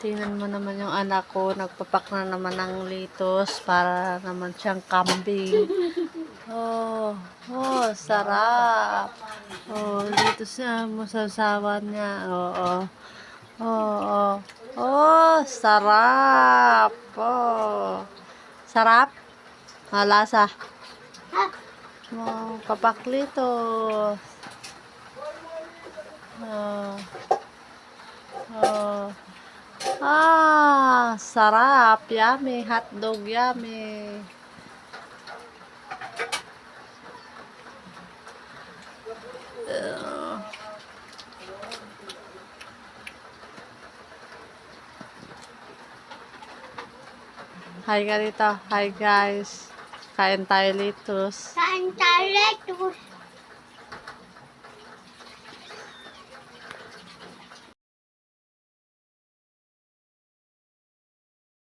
Tingnan mo naman yung anak ko, nagpapak na naman ng litos para naman siyang kambing. Oh, oh, sarap. Oh, litos niya, masasawan niya. Oo, oh, oh, oh, sarap. Oh, sarap. Malasa. Oh, papak litos. Oh, oh. Ah, sarap. Yummy. Hotdog, yummy. Hi ka dito. Hi guys. Kain tayo litos. Kain tayo lettuce.